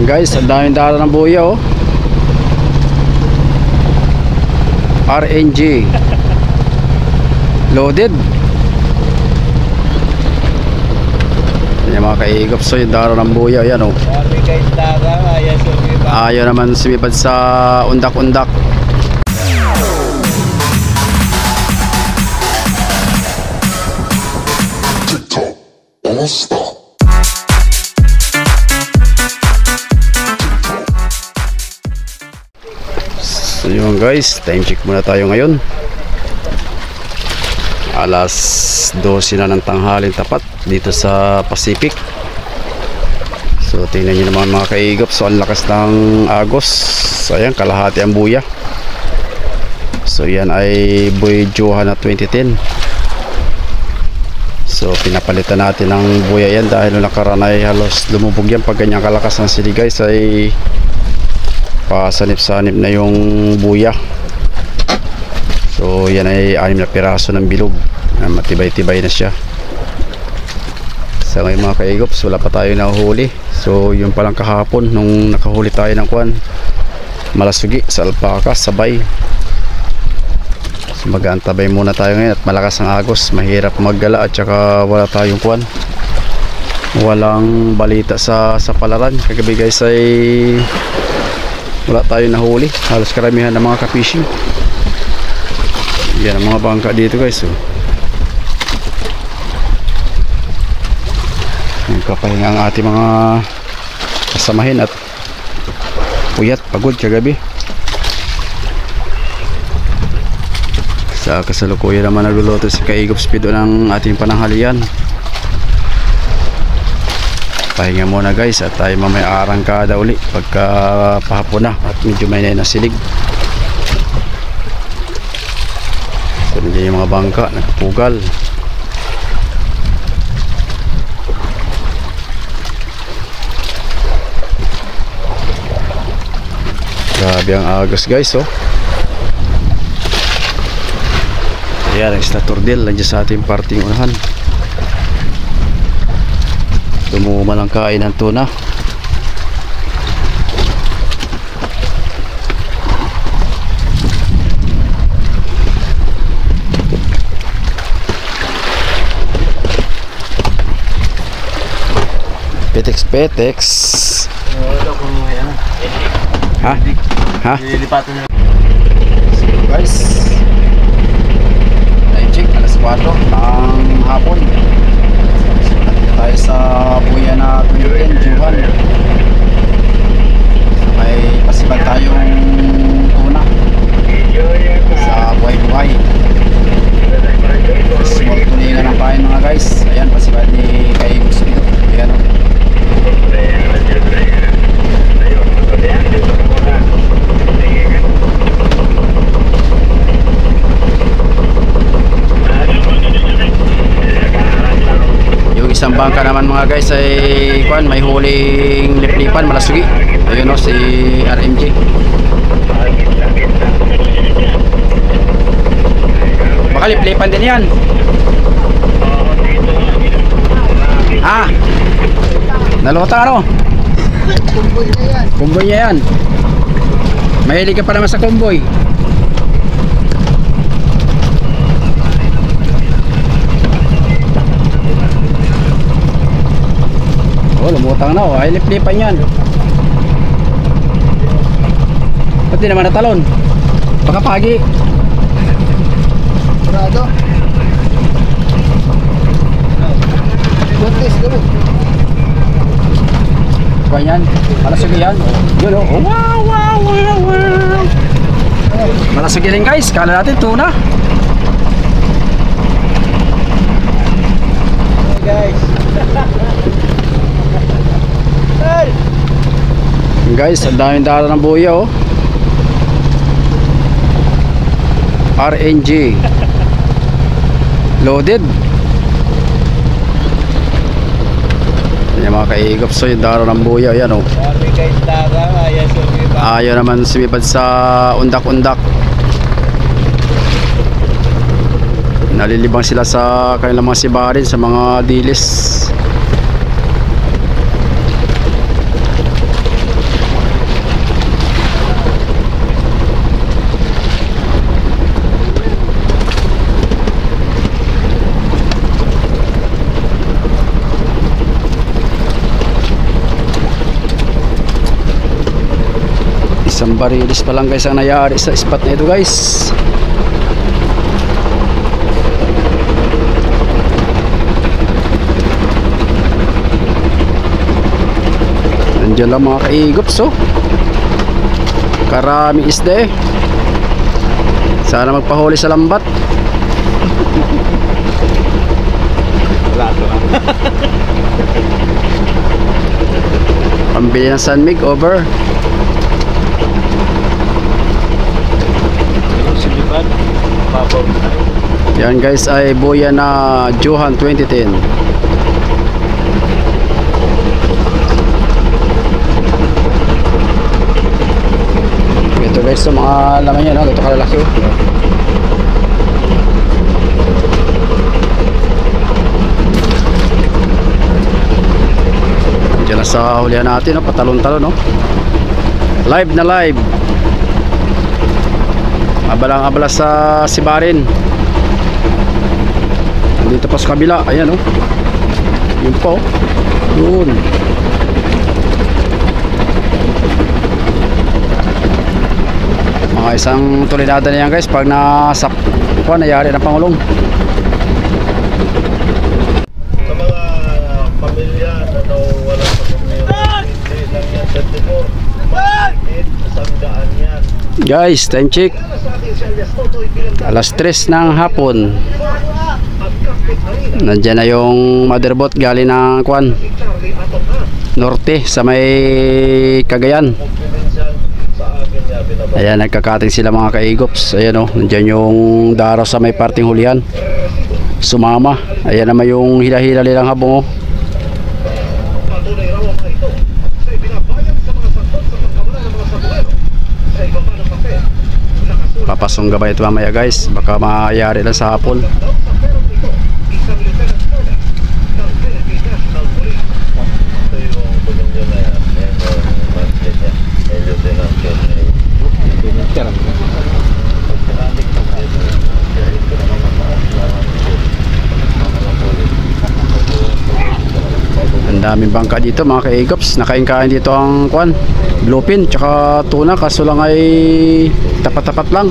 Guys, ang daming dala ng buya oh. RNG loaded. Yan mga kaigop. So yung dala ng buya yan oh. Ayaw naman sumipad sa undak-undak. So yun guys, time check muna tayo ngayon. Alas 12 na ng tanghalin tapat dito sa Pacific. So tingnan nyo naman mga kaigop. So ang lakas ng agos. So ayan, kalahati ang buya. So yan ay buhay Johan na 2010. So pinapalitan natin ng buya yan dahil nung nakaraan ay halos lumubog yan. Pag ganyan kalakas ng sili guys ay pasanip-sanip na yung buya. So yan ay 6 na piraso ng bilog. Matibay-tibay na siya. Sa ngayon mga kaigops, wala pa tayo nahuhuli. So yun palang kahapon nung nakahuli tayo ng kuwan, malasugi sa alpaka sabay. So mag-aantabay muna tayo ngayon at malakas ang agos, mahirap maggala at saka wala tayong kuwan, walang balita sa palaran. Kagabi guys ay wala tayong nahuli, halos karamihan ng mga ka-fishing. Yan ang mga bangka dito guys oh. Nagpapahinga ang ating mga kasamahin at puyat, pagod kagabi. Sa kasalukuyan naman nagluluto si Kaigop Speedo ng ating pananghalian. Pahinga muna guys at tayo mamaya arangkada uli pagka pahapon na at medyo may nasilig. So nandiyan yung mga bangka nagpugal. Grabe ang agos guys oh. Ayan ang isla Tordel nandiyan sa ating parting unahan. Tumuma ng kain ng tuna. Petex. Ha? Ha? So guys, time check alas 4 ng hapon. So nandito tayo sa buya na 2010 Johan. So may pasibag tayong tuna sa buhay-buhay. Small tulingan ng kain mga guys. Ayan, pasibag ni Kaigop Speedo. Ayan o. Yung isang bangka naman mga guys ay kuan, may huling liplipan, malasugi. Ayun o si RMG. Baka liplipan din yan. Ah, nalota ano? Kumboy na yan. Kumboy na yan. Mahilig ka pa naman sa kumboy. Oh, lumutang na oh. Ay, lip-lipan yan. Pati naman natalon. Baka pagi. Kurado. Buntis gawin. Kuha yan. Malasugin yan. Yun oh. Wow, wow, wow, wow. Malasugin rin guys. Kala natin tuna. Hey guys. Guys, ang daming dala ng buya oh. RNG loaded. Yan mga kaigop. So yung dala ng buya yan oh. Ayaw naman sumipad sa undak-undak. Nalilibang sila sa kanilang mga sibarin, sa mga dilis. Isang barilis pa lang guys ang nangyari sa spot na ito guys. Nandiyan lang mga kaigops oh. Karami isda eh. Sana magpahuli sa lambat. Wala to ha. Pambili ng Sunmig over. Silipad. Papaw na. Yan guys ay buya na Johan 2010. Ito guys sa mga laman niya no, ito kalalaki oh. Diyan na sa hulihan natin no, patalon-talon no. Live na live. Abalang-abala sa Sibarin. Dito pa sa kabila, ayan oh. Yun po. Yun. Mga isang tulinada na yan guys pag nasa nayari ng Pangulong. Sa mga pamilya na nawala sa community, hindi lang yan 34. Mahigit 100 yan. Guys, time check. Alas 3 ng hapon. Nandiyan na yung motherboard galing ng Kwan Norte sa may Cagayan. Ayan, nagkakating sila mga kaigops. Ayan o, nandiyan yung daraw sa may parting hulihan. Sumama. Ayan naman yung hila-hila nilang habong o. Papasong gabay ito mamaya guys. Baka mayari lang sa hapon. Ang daming bangka dito mga kaigops. Nakain-kain dito ang Kwan bluefin tsaka tuna, kaso lang ay tapat-tapat lang.